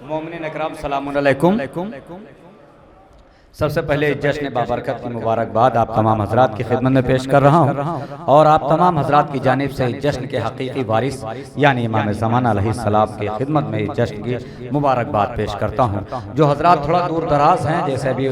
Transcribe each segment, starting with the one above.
मोमिनीन इकराम सलामुन अलैकुम। सबसे पहले जश्न बाबरकत की मुबारकबाद आप तमाम हजरात की खिदमत में पेश कर रहा हूँ और आप तमाम हजरात की जानिब से जश्न के हकीकी वारिस यानी इमाम ज़मान अलैहिस्सलाम की खिदमत में जश्न की मुबारकबाद पेश करता हूँ। जो हजरात थोड़ा दूर दराज हैं, जैसे अभी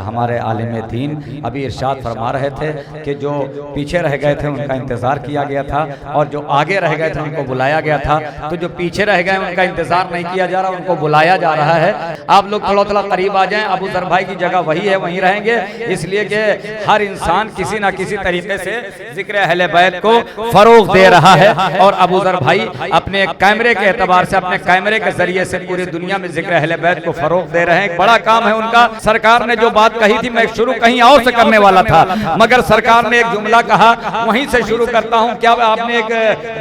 हमारे आलिम दीन अभी इरशाद फरमा रहे थे कि जो पीछे रह गए थे उनका इंतज़ार किया गया था और जो आगे रह गए थे उनको बुलाया गया था, तो जो पीछे रह गए उनका इंतज़ार नहीं किया जा रहा, उनको बुलाया जा रहा है। आप लोग थोड़ा थोड़ा करीब आ जाएं। अबू ज़र भाई की जगह वही है, वहीं रहेंगे, इसलिए कि हर इंसान किसी ना किसी तरीके से जिक्र अहले बैत को फरोग दे रहा है और अबू ज़र भाई अपने कैमरे के एतबार से, अपने कैमरे के जरिए से पूरी दुनिया में जिक्र अहले बैत को फरोग दे रहे हैं। एक बड़ा काम है उनका। सरकार ने जो बात कही थी, मैं शुरू कहीं और से करने वाला था, मगर सरकार ने एक जुमला कहा, वहीं से शुरू करता हूं। क्या आपने एक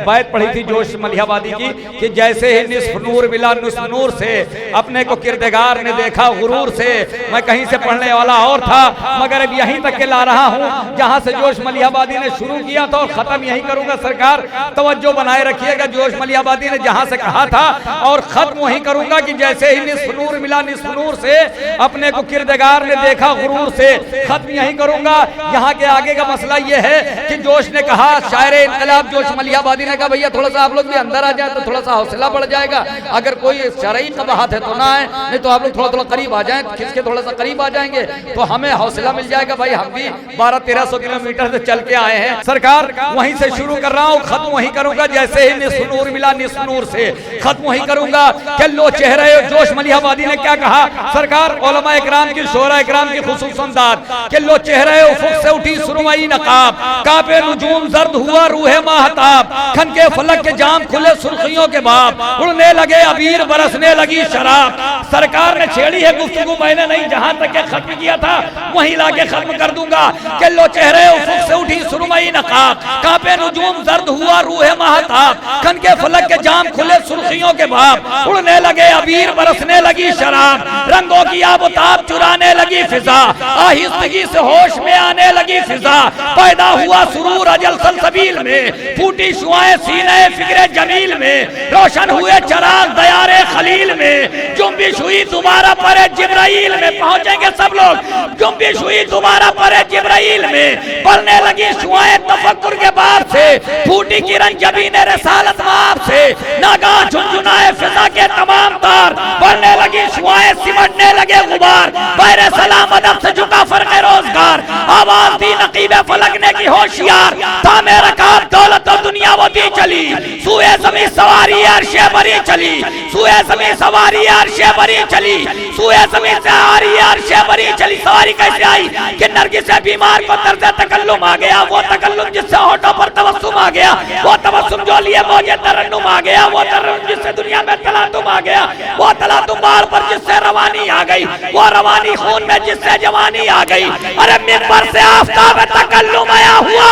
बैत पढ़ी थी जोश मलिहाबादी की कि जैसे ही निस्फ नूर मिला निस्फ नूर से, अपने को किरदगार ने देखा गुरूर से। मैं कहीं से पढ़ने वाला और था, मगर अब यहीं तक के ला रहा हूं जहां से जोश मलिहाबादी ने शुरू किया था और खत्म यहीं करूंगा। सरकार तवज्जो बनाए रखिएगा, जोश मलिहाबादी ने जहां से कहा था और खत्म वहीं करूंगा कि जैसे ही निस्फ नूर मिला निस्फ नूर से, अपने को किरदगार ने देखा गुरूर से, खत्म यहीं करूंगा। यहाँ के आगे का मसला यह है कि जोश ने कहा, शायर इनकलाब जोश मलिहाबादी ने कहा, भैया थोड़ा सा आप लोग भी अंदर आ जाए तो थोड़ा सा हौसला बढ़ जाएगा। अगर कोई शरई कबाहत है तो ना है, नहीं तो आप लोग थोड़ा थोड़ा करीब आ जाए, खिसके थोड़ा सा करीब आ जाएंगे तो हमें हौसला मिल जाएगा। भाई हम भी 1200-1300 किलोमीटर से चल के आए हैं। सरकार वहीं से शुरू कर रहा हूँ, खत्म वहीं करूंगा। जैसे ही निस्फ नूर मिला निस्फ नूर से, खत्म वहीं करूंगा। के लो चेहरे जोश मलिहाबादी ने क्या कहा? सरकार उलमा इकराम की, शोरा इकराम की खुसूसन दाद के लो चेहरे उफुक से उठी सुरमई नकाब, कापे नुजूम जर्द हुआ रूहे माहताब, खन के फलक के जाम खुले सुर्खियों के बाप, उड़ने लगे अबीर बरसने लगी शराब। सरकार ने छेड़ी है गुफ्तगू, मैंने नहीं, जहां तक के खत्म किया था वहीं लाके खत्म कर दूंगा। के लो चेहरे उफुक से उठी सुरमई नकाब, कापे नुजूम जर्द हुआ रूहे माहताब, खन के फलक के जाम खुले सुर्खियों के बाप, उड़ने लगे अबीर बरसने लगी शराब, रंगों की आबोताब चुराने लगी फिजा, आहिस्तगी से होश में आने लगी फिजा, पैदा हुआ सुरूर अजल सलसबील में, फूटी शुआएं सीने फिक्रे जमील में, रोशन हुए चराग दयारे खलील में, जुम्बिश हुई दोबारा परे जिब्राइल में। पहुंचेंगे सब लोग। जुम्बिश हुई दोबारा परे जिब्राइल में, पढ़ने लगी शुआएं तफक्कुर के बाप से, फूटी किरण जबीने रसालत माप से, नागा झुनझुनाए फिजा के तमाम तार, पढ़ने लगी शुआएं सिमटने लगे गुबार, पैरे सलाम अदब से झुका फर्क रोजगार, आवाज दी नकीबे फलकने की होशियार, तामे रकाब दौलत और दुनिया वो दी चली, सुए ज़मीं सवारी अर्शे बरी चली, सुए ज़मीं सवारी अर्शे बरी चली, सुए ज़मीं सवारी अर्शे बरी चली। सवारी कैसे आई कि नरगिस से बीमार को दर्द तकल्लुम आ गया, वो तकल्लुम जिससे होठों पर तबस्सुम आ गया, वो तबस्सुम जो लिए मौजे तरन्नुम आ गया, वो तरन्नुम जिससे दुनिया में तलातुम आ गया, वो तलातुम बार पर जिससे रवानी आ गई, वो रवानी खून में जिससे जवानी आ गई। अरे मिंबर से आफताब तकल्लुम आया हुआ,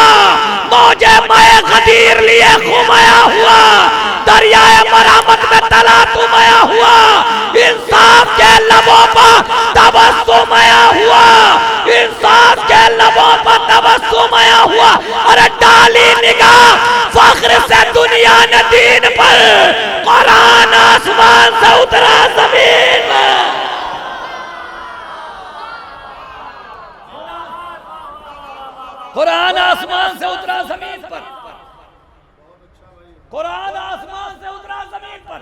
मौजे माए गदीर लिए घुमाया हुआ, दरियाए मरामत में तलातुम आया हुआ, इंसाफ के लबों पर तबस्सुम आया हुआ, इंसाफ के लबों पर तबस्सुम आया हुआ। अरे डाली निगाह फख्र से दुनिया ने दीन पर, कुरान आसमान से उतरा जमीन में। कुरान आसमान से उतरा जमीन पर, कुरान आसमान से उतरा जमीन पर,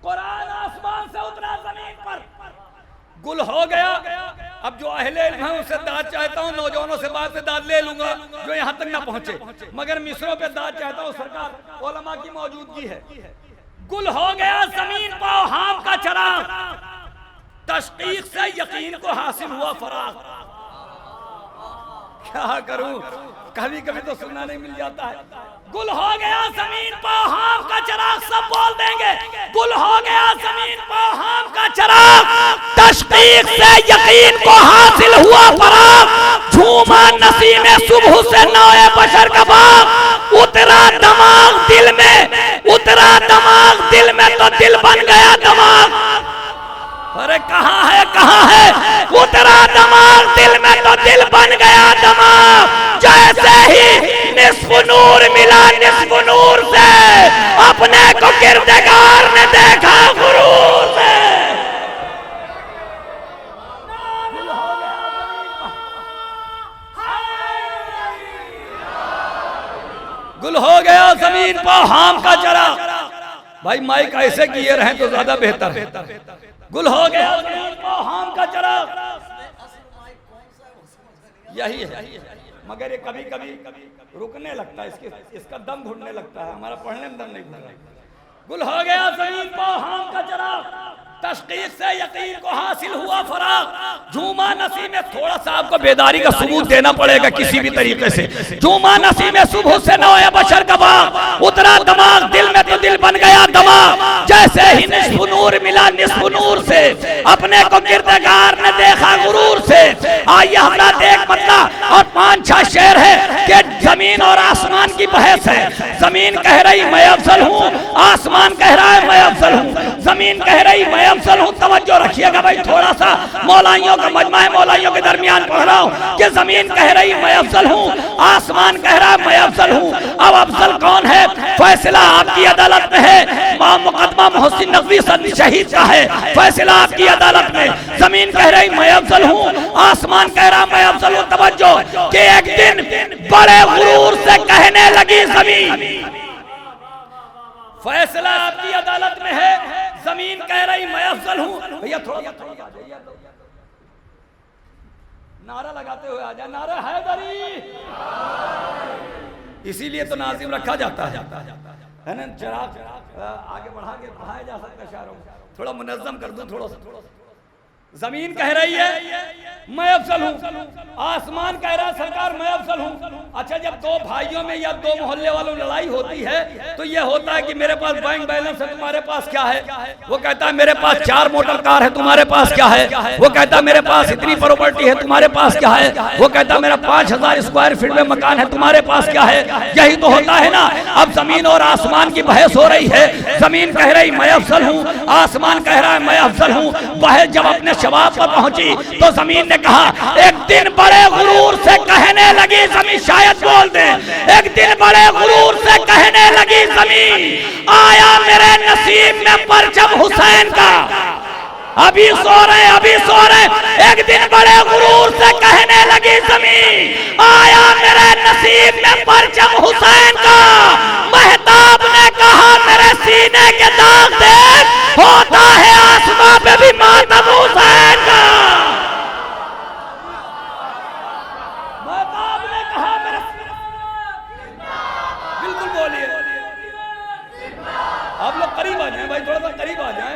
कुरान आसमान से उतरा जमीन पर। गुल हो गया। अब जो अहले इल्म है उनसे दाद चाहता हूँ, नौजवानों से बात से दाद ले लूंगा जो यहाँ तक ना पहुंचे, मगर मिस्रों पे दाद चाहता हूँ। सरकार उलमा की मौजूदगी है। गुल हो गया जमीन पर हाम का चराग, तशकीक से यकीन को हासिल हुआ फराग। क्या करूं, कभी कभी तो सुनना नहीं मिल जाता है। गुल हो गया जमीन पर हाम का चराग, सब बोल देंगे। गुल हो गया जमीन पर हाम का चराग, तशकीक से यकीन को हासिल हुआ फराग, झूमा नसीमे सुबह से नौए बशर का बाग, उतरा दमाग दिल में, उतरा दमाग दिल में तो दिल बन गया दमाग। अरे कहाँ है उतरा दमाग दिल में तो दिल बन गया दमाग। जैसे ही निस्फ नूर मिला निस्फ नूर से, अपने को किरदगार ने देखा भाई माइक ऐसे किए रहे तो ज्यादा बेहतर है। गुल हो गया हम का चराग, यही है। मगर ये कभी कभी रुकने लगता है, इसका दम घुटने लगता है, हमारा पढ़ने में दम नहीं घुट रहा। गुल हो गया ज़मीन पर हम का चराग, तस्कीक से यकीन को हासिल हुआ फराग। झूमा नसी में थोड़ा सा आपको बेदारी का सबूत देना पड़ेगा किसी भी तरीके से। झूमा नसी में सुबह से नौए बशर का बाग, उतरा दिमाग दिल में तो दिल बन गया दमाग। जैसे ही निस्फ नूर मिला निस्फ नूर से, अपने को किरदार ने देखा गुरूर से। आइए हमरा देख मतलब और 5-6 शेर है कि जमीन और आसमान की बहस है। जमीन कह रही मैं अफजल हूँ, आसमान कह रहा है मैं अफजल हूँ। जमीन कह रही मैं अफजल हूँ, तवज्जो रखिएगा भाई थोड़ा सा, मौलाइयों का मजमा है, मौलाइयों के दरमियान पढ़ रहा हूँ कि जमीन कह रही मैं अफजल हूँ, आसमान कह रहा मैं अफजल हूँ। अब अफजल कौन है, फैसला आपकी अदालत में है। मुकदमा मोहसिन नकवी शहीद का है, फैसला आपकी अदालत में। जमीन कह रही मैं अफजल हूँ, आसमान कह रहा मैं अफजल हूँ। तवज्जो कि एक दिन बड़े गुरूर से कहने लगी जमीन, फैसला आपकी अदालत में है। जमीन कह रही मैं अफजल हूं। भैया थोड़ा नारा लगाते हुए आ जाए, नारा हैदरी। इसीलिए तो नाजिम रखा जाता है ना, चराग आगे बढ़ाया जा सकता है। शायरों थोड़ा मुनज़्ज़म कर दूं थोड़ा सा। जमीन कह रही है मैं अफजल हूँ, आसमान कह रहा है सरकार मैं अफजल हूँ। अच्छा, जब दो भाइयों में या दो मोहल्ले वालों में लड़ाई होती है तो ये होता है कि मेरे पास बैंक बैलेंस है, तुम्हारे पास क्या है? वो कहता है मेरे पास 4 मोटर कार है, तुम्हारे पास क्या है? वो कहता है मेरे पास इतनी प्रॉपर्टी है, तुम्हारे पास क्या है? वो कहता है मेरा 5000 स्क्वायर फीट में मकान है, तुम्हारे पास क्या है? यही तो होता है ना। अब जमीन और आसमान की बहस हो रही है। जमीन कह रही मैं अफजल हूँ, आसमान कह रहा है मैं अफजल हूँ। बहस जब अपने शबाब पर पहुंची तो जमीन ने कहा, एक दिन बड़े गुरूर से कहने लगी जमीन, शायद बोल दे, एक दिन बड़े गुरूर से कहने लगी जमीन, आया मेरे नसीब में परचम हुसैन का। अभी सो रहे। एक दिन बड़े गुरूर से कहने लगी जमीन, आया मेरे नसीब में परचम हुसैन का। महताब ने कहा मेरे सीने के दाग देख, होता है आसमां पे भी मातम हुसैन का। महताब ने कहा मेरे, बिल्कुल बोलिए। आप लोग करीब आ जाए भाई, थोड़ा सा करीब आ जाए।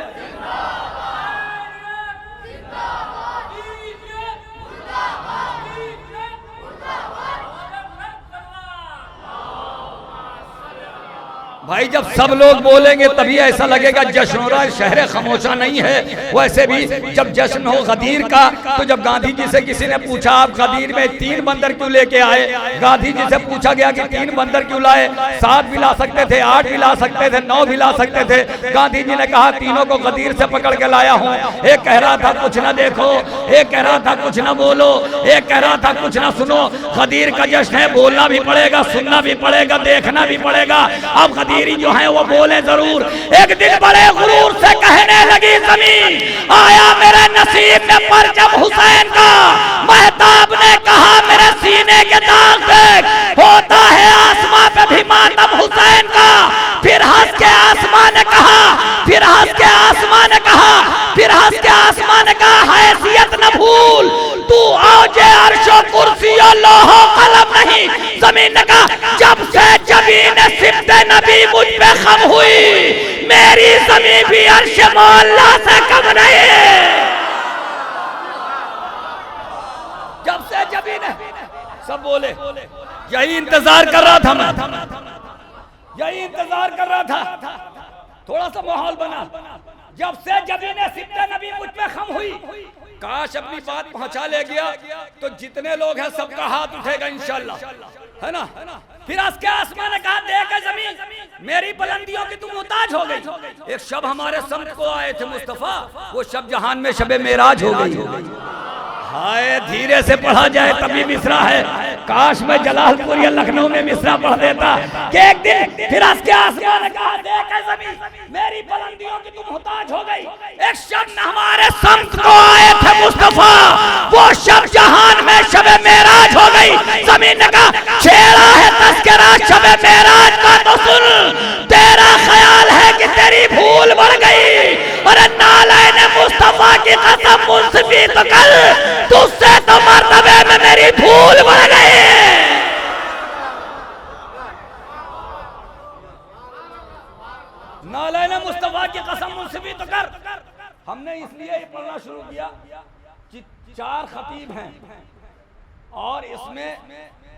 भाई जब सब लोग बोलेंगे तभी ऐसा लगेगा जश्न हो रहा है, शहर खामोशा नहीं है। वैसे भी जब जश्न हो गदीर का, तो जब गांधी जी से किसी ने पूछा आप गदीर में 3 बंदर क्यों लेके आए, गांधी जी से पूछा गया कि 3 बंदर क्यों लाए? 7 भी ला सकते थे, 8 भी ला सकते थे, 9 भी ला सकते थे। गांधी जी ने कहा तीनों को गदीर से पकड़ के लाया हूँ। एक कह रहा था कुछ ना देखो, एक कह रहा था कुछ ना बोलो, एक कह रहा था कुछ ना सुनो। गदीर का जश्न है, बोलना भी पड़ेगा, सुनना भी पड़ेगा, देखना भी पड़ेगा। अब गदीर जो है वो बोले जरूर। एक दिन बड़े गुरूर से कहने लगी जमीन, आया मेरे नसीब में परचम हुसैन का। महताब ने कहा मेरे सीने के दाग देख, होता है आसमां पे भी मातम हुसैन का। फिर हंस के आसमां ने कहा, फिर हंस के आसमां ने कहा, फिर हंस के आसमां ने कहा, हैसियत न भूल तू औजे अर्शो कुर्सी और लोहो कलम नहीं। जमीन ने कहा जब से जमीन सिफ्ते नबी मुझ पे खम हुई, मेरी जमीन भी अर्श मौला से कम नहीं। जब से जमीन, सब बोले यही इंतजार कर रहा था मैं, यही इंतजार कर रहा था। थोड़ा सा माहौल बना। जब से जमीन सिफ्ते नबी मुझ पे खम हुई, काश अपनी बात पहुंचा ले गया तो जितने लोग हैं सबका हाथ उठेगा इंशाल्लाह, है ना। फिर उसके आसमान ने कहा देख जमीन मेरी बुलंदियों की तुम मुहताज हो गई। एक शब हमारे संत को आए थे मुस्तफा, वो शब जहान में शबे मेराज हो गई। हाय धीरे से पढ़ा जाए तभी मिसरा है। काश मैं जलालपुर या लखनऊ में मिसरा पढ़ देता कि एक दिन फिर उसके आसमान ने कहा देख जमीन मेरी बुलंदियों की तुम मुहताज हो गई। एक शब हमारे संत को आए थे मुस्तफा, वो शब जहान में शबे मेराज हो गई। जमीन ने कहा छेड़ा है तस्करा शबे मेराज का तो सुन, तेरा ख्याल है कि तेरी धूल बढ़ गई। अरे नालैन मुस्तफा की कसम मुंसफी तो कर, तुझसे तो मर्तबे में मेरी धूल बढ़ गई। नालैन मुस्तफा की कसम मुंसफी तो कर। हमने इसलिए पढ़ना शुरू किया कि 4 खतीब हैं और इसमें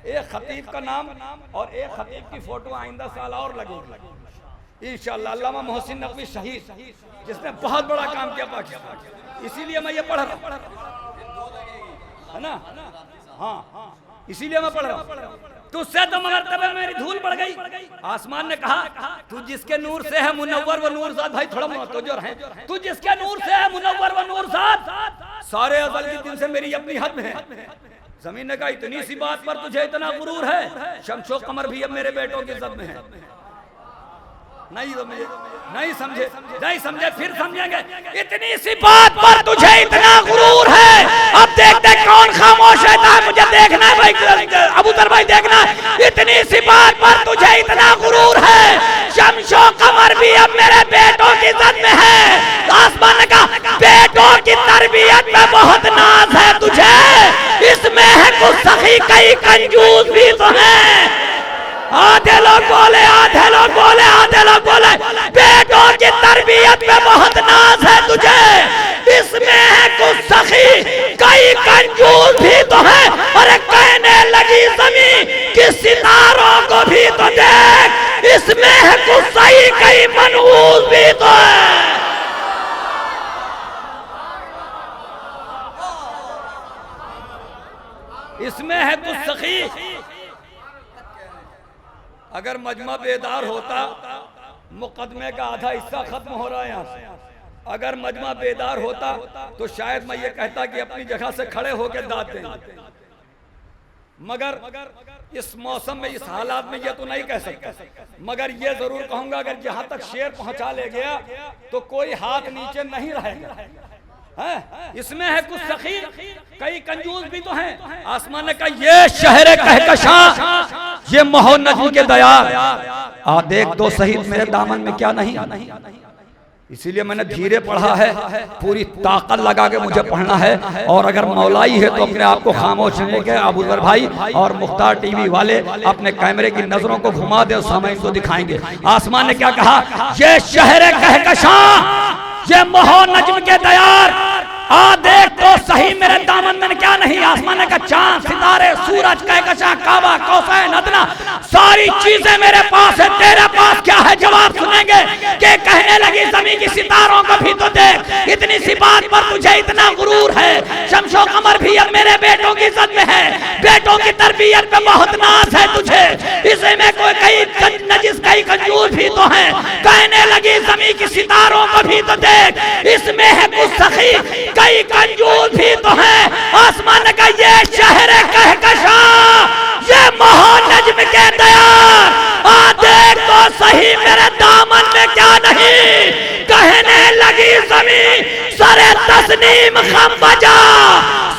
एक खतीब का नाम और एक खतीब की फोटो आइंदा साल और लगेगी इंशाअल्लाह। अल्लामा मोहसिन नकवी शहीद, जिसने बहुत बड़ा काम किया पाकिस्तान, इसीलिए मैं ये पढ़ रहा हूँ, है ना? हाँ, इसीलिए मैं पढ़ रहा हूँ। तुझसे तो मर्तबे मेरी धूल बढ़ गई। आसमान ने कहा तू जिसके नूर से है मुनव्वर व नूर ज़ात, भाई थोड़ा मुतवज्जो रहें, तू जिसके नूर से है मुनव्वर व नूर ज़ात, सारे अज़ल के दिन से मेरी अपनी हद में है। ज़मीन ने कहा इतनी सी बात पर तुझे इतना गुरूर है, शम्सो कमर भी अब मेरे बेटों की इज्जत में है। नहीं समझे फिर समझेंगे। इतनी सी बात पर तुझे इतना गुरूर है, अब देखते कौन खामोश रहता है, मुझे देखना है भाई, अबूतर भाई देखना है। इतनी सी बात पर तुझे इतना गुरूर है, शम्सो कमर भी अब मेरे बेटों की इज्जत में है। आसमान ने कहा बेटों की तरबियत में बहुत नाज है तुझे, इसमें है कुछ सखी कई कंजूस भी तो है। आधे लोग बोले, आधे लोग बोले, आधे लोग बोले बेटों की तरबियत में बहुत नाज है तुझे, इसमें है कुछ सखी कई कंजूस भी तो है। अरे कहने लगी ज़मीं कि सितारों को भी तो देख, इसमें है कुछ सही कई मनहूस भी तो है। इसमें है कुछ सखी। अगर मजमा बेदार होता, मुकदमे का आधा हिस्सा खत्म हो रहा है यहाँ से। अगर मजमा बेदार होता तो शायद मैं ये कहता कि अपनी जगह से खड़े होकर दाद दें, मगर इस मौसम में, इस हालात में ये तो नहीं कह सकता। मगर ये जरूर कहूंगा अगर जहां तक शेर पहुंचा ले गया तो कोई हाथ नीचे नहीं रहेगा। है? इसमें है कुछ सखी कई कंजूस भी तो हैं। आसमान ने कहा ये शहर कहकशां, ये महो नज्म के दयार, आ देख तो सही मेरे दामन में क्या नहीं। इसीलिए मैंने धीरे पढ़ा है, पूरी ताकत लगा के मुझे पढ़ना है। और अगर मौलाई है तो अपने आप को खामोश रहने के अबूतर भाई और मुख्तार टीवी वाले अपने कैमरे की नजरों को घुमा दे, सामने को दिखाएंगे। आसमान ने क्या कहा, ये शहर कहकशां, ये महो नज्म के दयार, आ देख तो सही मेरे दामन में क्या नहीं। आसमान का चांद, सितारे, सूरज, कहकशां, काबा, कौसैन, अदना, सारी चीजें मेरे पास है, तेरे पास क्या है? जवाब सुनेंगे कि कहने लगी ज़मीन की सितारों को भी तो देख, इतनी सी बात पर तुझे इतना गुरूर है, शम्सो कमर भी अब मेरे बेटों की इज्जत में है, बेटों की तरबियत में बहुत नाज है तुझे, इसे में कोई कई नजिस कई कंजूस भी तो है। कहने लगी ज़मीन की सितारों को भी तो देख, इसमें है कुछ सखी कई कंजूस भी तो है। आसमान का ये शहर कहकशां, ये महो नज्म के दयार, आ देख तो सही मेरे दामन में क्या नहीं। कहने लगी ज़मीं सरे तस्नीम खम बजा,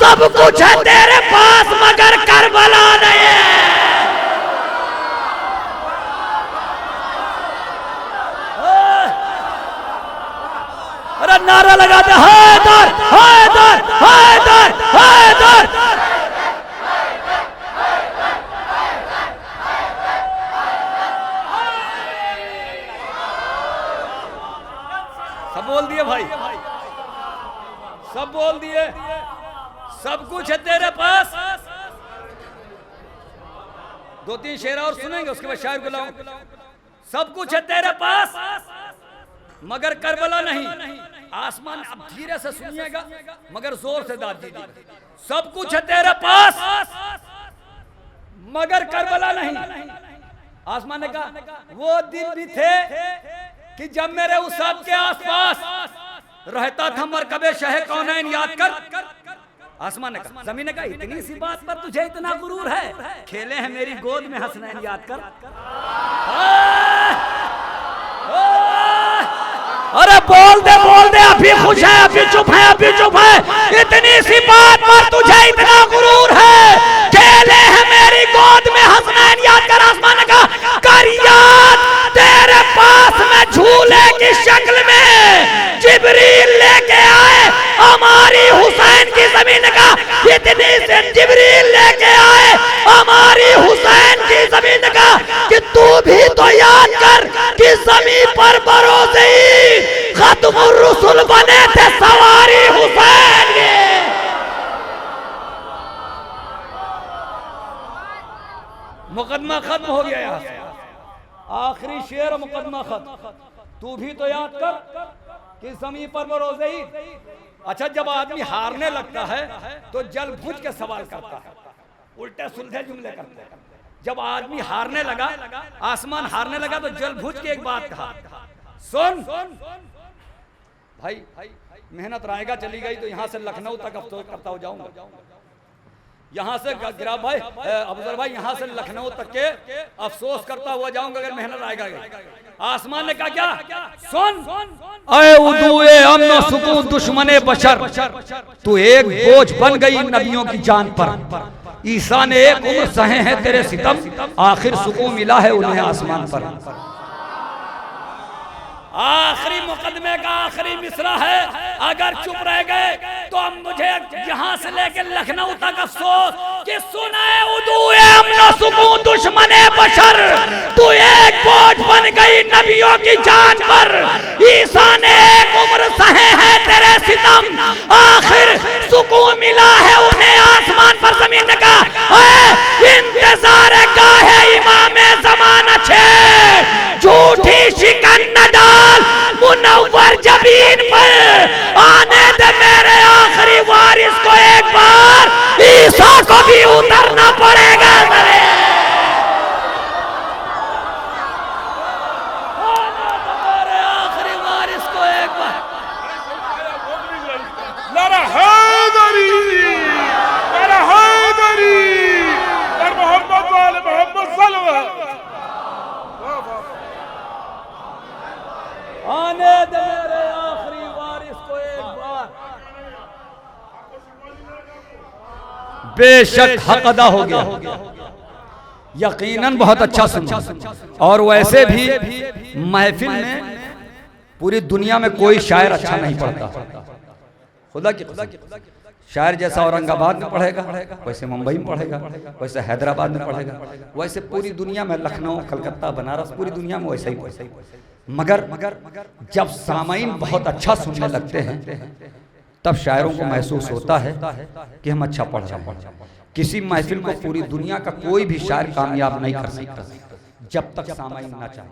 सब कुछ है तेरे पास मगर करबला नहीं है। अरे नारा लगाते हैदर हैदर हैदर हैदर। सब बोल दिए भाई, सब बोल दिए, सब कुछ है तेरे पास। 2-3 शेर और सुनेंगे, उसके बाद शायर को लाऊं। सब कुछ है तेरे पास मगर करबला नहीं। आसमान अब धीरे से सुनिएगा मगर जोर से दाद दीजिए। सब कुछ है तेरे पास मगर करबला नहीं। आसमान ने कहा वो दिन भी थे कि जब मेरे उस के आसपास रहता था मरकबे शह कौनैन याद कर। आसमान ने कहा, ज़मीन ने कहा इतनी सी बात पर तुझे इतना गुरूर है, खेले हैं मेरी गोद में हसनैन याद कर। अरे बोल दे अभी खुश है, अभी चुप है, अभी चुप है। इतनी सी बात पर तुझे इतना गुरूर है, खेले हैं मेरी गोद में हसनैन याद कर। आसमान ने कहा कर याद तेरे पास में झूले की शक्ल में जिब्रील लेके आए हमारी हुसैन की जमीन का, इतनी से जिब्रील लेके आए हमारी हुसैन की जमीन का कि तू भी तो याद कर कि जमीन पर भरोसे ही खत्मुर रसूल बने थे सवारी हुसैन के। मुकदमा खत्म हो गया, यहाँ से आखिरी शेर मुकदमा खत्म। तू भी तो याद कर कि जमीन पर भरोसे ही। अच्छा, जब आदमी हारने लगता है तो जल बुझ के सवाल करता है, उल्टे सुलझे जुमले करते हैं। जब आदमी हारने लगा, आसमान हारने लगा तो जल बुझ के एक बात कहा, सुन भाई मेहनत रायगा चली गई तो यहाँ से लखनऊ तक अफसोस करता हो जाऊंगा, यहाँ से गिरा भाई अफजल भाई यहाँ से लखनऊ तक के अफसोस करता हुआ जाऊंगा अगर मेहनत आएगा। आसमान ने कहा क्या, सुन अए उदूए अमन सुकून दुश्मने बशर, तू एक बोझ बन गई नबियों की जान पर। ईसा ने एक उम्र सहे हैं तेरे सितम, आखिर सुकून मिला है उन्हें आसमान पर। आखिरी मुकदमे का आखिरी मिसरा है, अगर चुप रह गए तो अब मुझे यहाँ से लेकर लखनऊ तक अफसोस कि सुनाए उदूए अमन सुकून दुश्मने बशर, तू एक बोझ बन गई नबियों की जान पर। ईसा ने एक उम्र सहे हैं तेरे सितम, आखिर सुकून मिला है उन्हें आसमान पर। जमीन का इंतजार का है इमाम ज़माना छे, झूठी शिकन न डाल मुनव्वर जबीन पर, आने दे मेरे आखिरी वारिस को एक बार, ईसा को भी उतरना पड़ेगा। मेरे आखिरी वारिस को एक बार, नारा हैदरी, नारा हैदरी, और मोहम्मद वाले मोहम्मद सल्लल्लाहु आने दे मेरे आखिरी वारिस को एक बार। बेशक हक अदा हो गया, यकीनन बहुत अच्छा सुना। और वैसे भी महफिल में पूरी दुनिया में कोई शायर अच्छा नहीं पढ़ता, खुदा की कसम। शायर जैसा औरंगाबाद में पढ़ेगा, वैसे मुंबई में पढ़ेगा, वैसे हैदराबाद में पढ़ेगा, वैसे पूरी दुनिया में लखनऊ कलकत्ता बनारस पूरी दुनिया में वैसे ही पढ़ेगा। मगर जब सामाईन बहुत अच्छा सुनने लगते हैं तब शायरों को महसूस होता है कि हम अच्छा पढ़ रहे हैं। किसी महफिल को पूरी दुनिया का कोई भी शायर कामयाब नहीं कर सकता जब तक सामाईन ना चाहे।